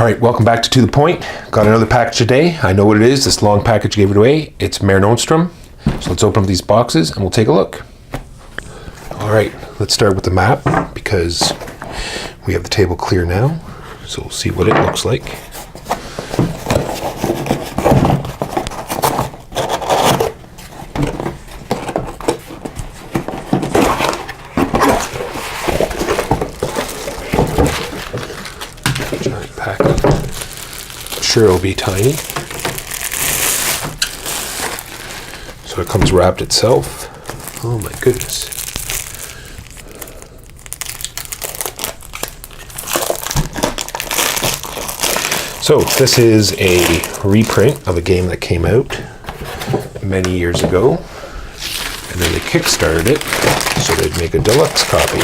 Alright, welcome back to the Point. Got another package today. I know what it is. This long package gave it away. It's Mare Nostrum. So let's open up these boxes and we'll take a look. Alright, let's start with the map because we have the table clear now. So we'll see what it looks like. Giant packet. I'm sure it'll be tiny. So it comes wrapped itself. Oh my goodness. So this is a reprint of a game that came out many years ago, and then they kickstarted it so they'd make a deluxe copy.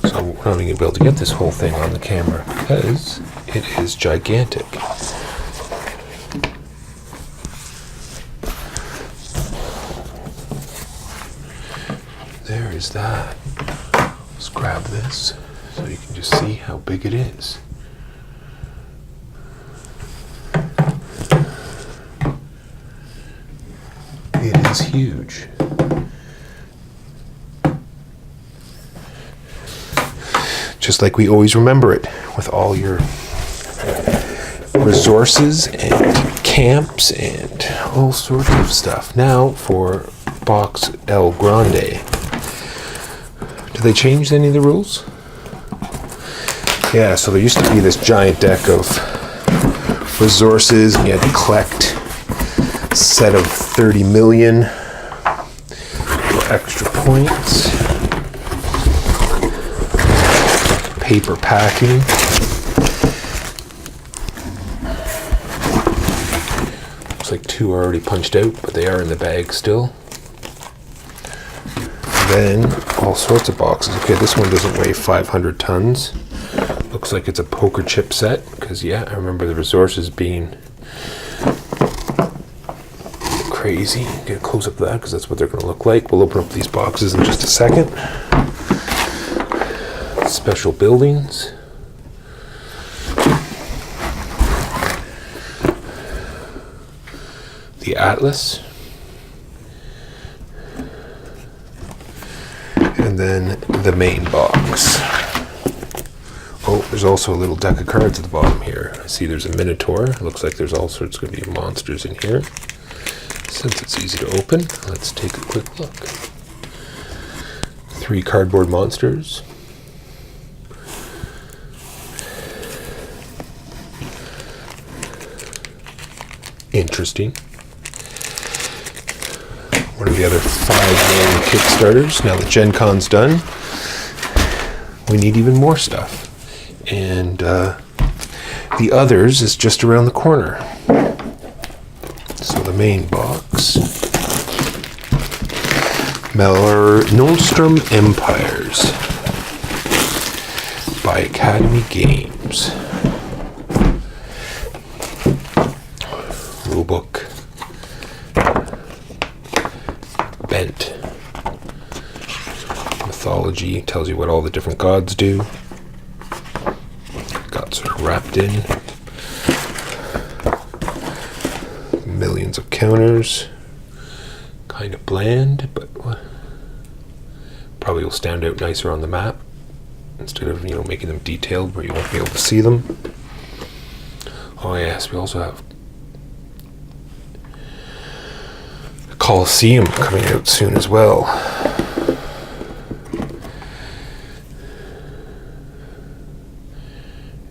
So I'm not even going to be able to get this whole thing on the camera because it is gigantic. There is that. Let's grab this so you can just see how big it is. It is huge. Just like we always remember it with all your resources and camps and all sorts of stuff. Now for Box El Grande. Did they change any of the rules? Yeah, so there used to be this giant deck of resources and you had to collect a set of 30 million for extra points. Paper packing. Looks like 2 are already punched out, but they are in the bag still. Then all sorts of boxes. Okay, this one doesn't weigh 500 tons. Looks like it's a poker chip set because yeah, I remember the resources being crazy. Get a close up of that because that's what they're going to look like. We'll open up these boxes in just a second. Special buildings. The Atlas. And then the main box. Oh, there's also a little deck of cards at the bottom here. I see there's a Minotaur. Looks like there's all sorts going to be monsters in here. Since it's easy to open, let's take a quick look. 3 cardboard monsters. Interesting. One of the other 5 million Kickstarters. Now that Gen Con's done, we need even more stuff. And the others is just around the corner. So the main box. Mare Nostrum Empires by Academy Games. Rulebook. Bent. Mythology tells you what all the different gods do. Got sort of wrapped in. Millions of counters. Kind of bland, but probably will stand out nicer on the map instead of, making them detailed where you won't be able to see them. Oh yes, we also have Colosseum coming out soon as well.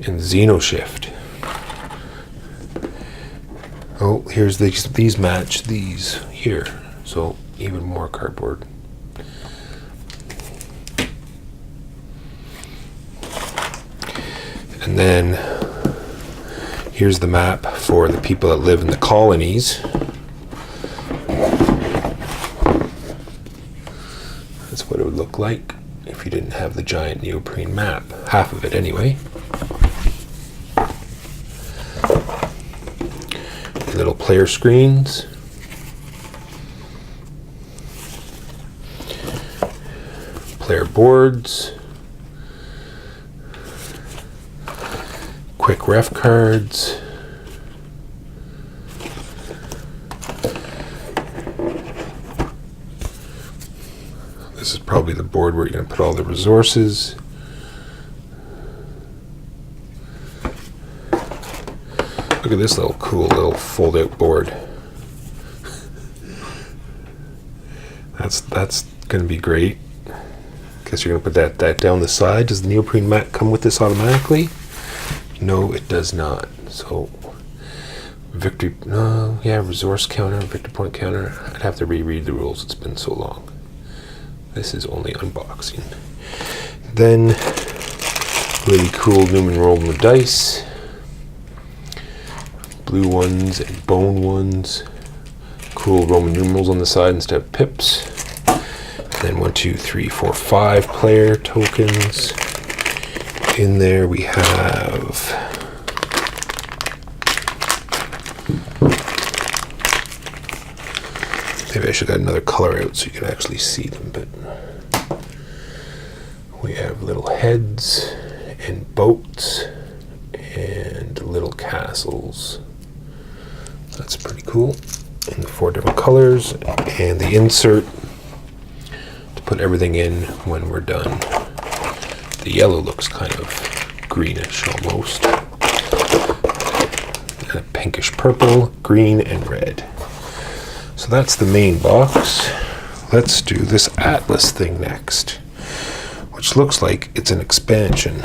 And Xenoshift. Oh, here's these match these here. So even more cardboard. And then here's the map for the people that live in the colonies. That's what it would look like if you didn't have the giant neoprene map. Half of it anyway. player screens. Player boards. Quick ref cards. This is probably the board where you're going to put all the resources. Look at this little cool little fold-out board. That's going to be great. Guess you're going to put that down the side. Does the neoprene mat come with this automatically? No, it does not. So, resource counter, victory point counter. I'd have to reread the rules. It's been so long. This is only unboxing. Then, really cool Newman Roman dice. Blue ones and bone ones. Cool Roman numerals on the side instead of pips. And then 1, 2, 3, 4, 5 player tokens. In there we have maybe I should add another color out so you can actually see them, but we have little heads and boats and little castles. That's pretty cool. In the 4 different colors, and the insert to put everything in when we're done. The yellow looks kind of greenish almost. And a pinkish purple, green, and red. So that's the main box. Let's do this Atlas thing next, which looks like it's an expansion.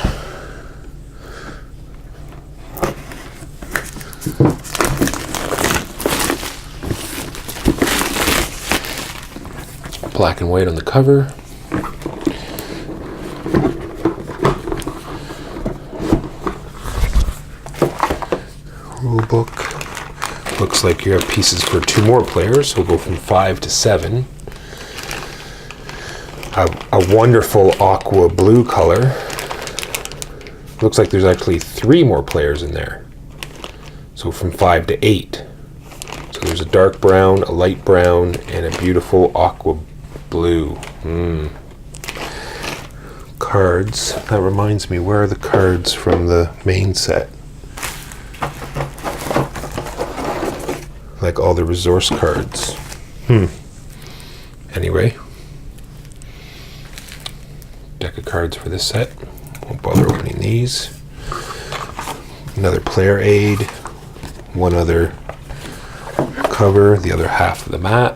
Black and white on the cover. Rule book. Looks like you have pieces for 2 more players, so we'll go from 5 to 7. A wonderful aqua blue color. Looks like there's actually 3 more players in there. So from 5 to 8. So there's a dark brown, a light brown, and a beautiful aqua blue. Cards. That reminds me, where are the cards from the main set? Like all the resource cards. Anyway. Deck of cards for this set. Won't bother opening these. Another player aid. One other cover. The other half of the mat.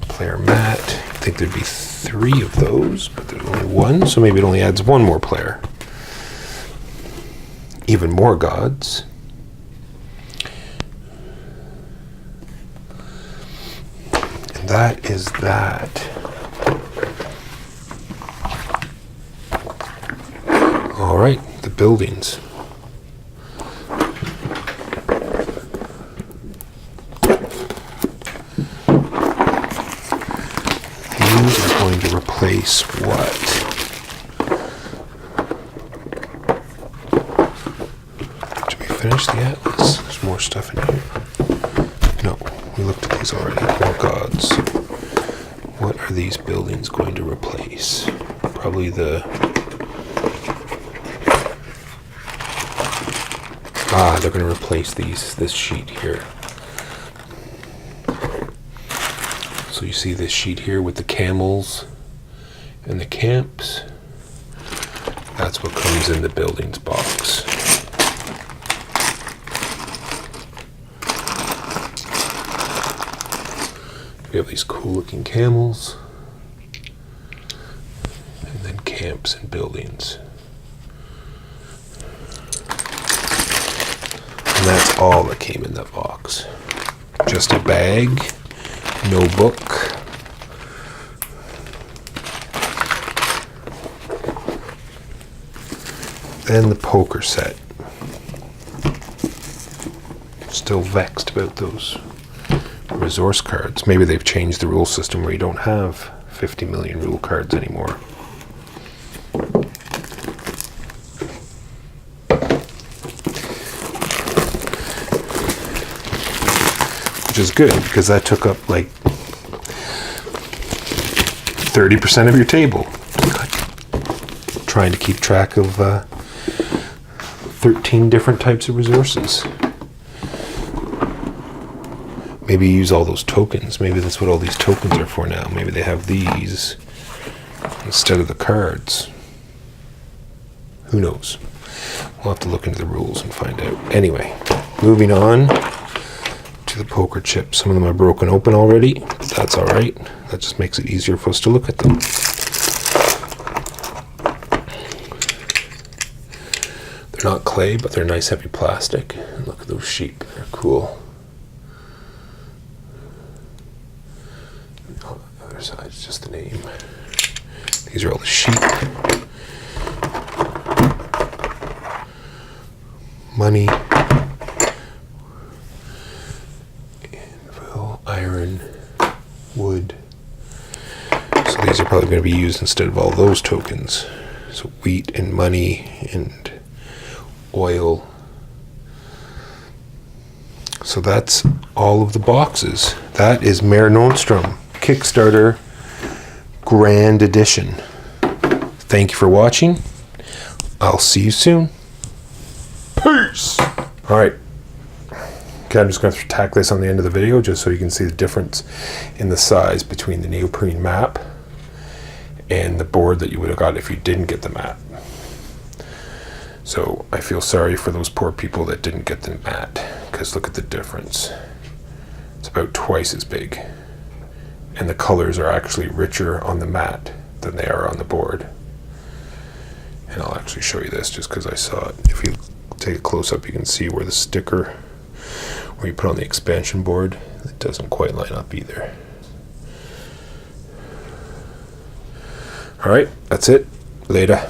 Player mat. I think there'd be 3 of those, but there's only 1, so maybe it only adds 1 more player. Even more gods. And that is that. All right, the buildings. These are going to replace what? Finish the Atlas. There's more stuff in here. No, we looked at these already. More gods. What are these buildings going to replace? Probably the... they're going to replace this sheet here. So you see this sheet here with the camels and the camps. That's what comes in the buildings box. We have these cool looking camels, and then camps and buildings. And that's all that came in that box. Just a bag, no book. Then the poker set. Still vexed about those resource cards. Maybe they've changed the rule system where you don't have 50 million rule cards anymore. which is good because that took up like 30% of your table. Trying to keep track of 13 different types of resources. Maybe use all those tokens. Maybe that's what all these tokens are for now. Maybe they have these instead of the cards. Who knows? We'll have to look into the rules and find out. Anyway, moving on to the poker chips. Some of them are broken open already, but that's all right. That just makes it easier for us to look at them. They're not clay, but they're nice heavy plastic. And look at those sheep. They're cool. Oh, the other side is just the name. These are all the sheep. Money. Anvil, iron, wood. So these are probably going to be used instead of all those tokens. So wheat and money and oil. So that's all of the boxes. That is Mare Nostrum Kickstarter Grand Edition. Thank you for watching. I'll see you soon. Peace! Alright. Okay, I'm just going to tack this on the end of the video just so you can see the difference in the size between the neoprene map and the board that you would have got if you didn't get the map. So I feel sorry for those poor people that didn't get the mat, because look at the difference. It's about twice as big. And the colors are actually richer on the mat than they are on the board. And I'll actually show you this just because I saw it. If you take a close up, you can see where the sticker, where you put on the expansion board, it doesn't quite line up either. Alright, that's it. Later.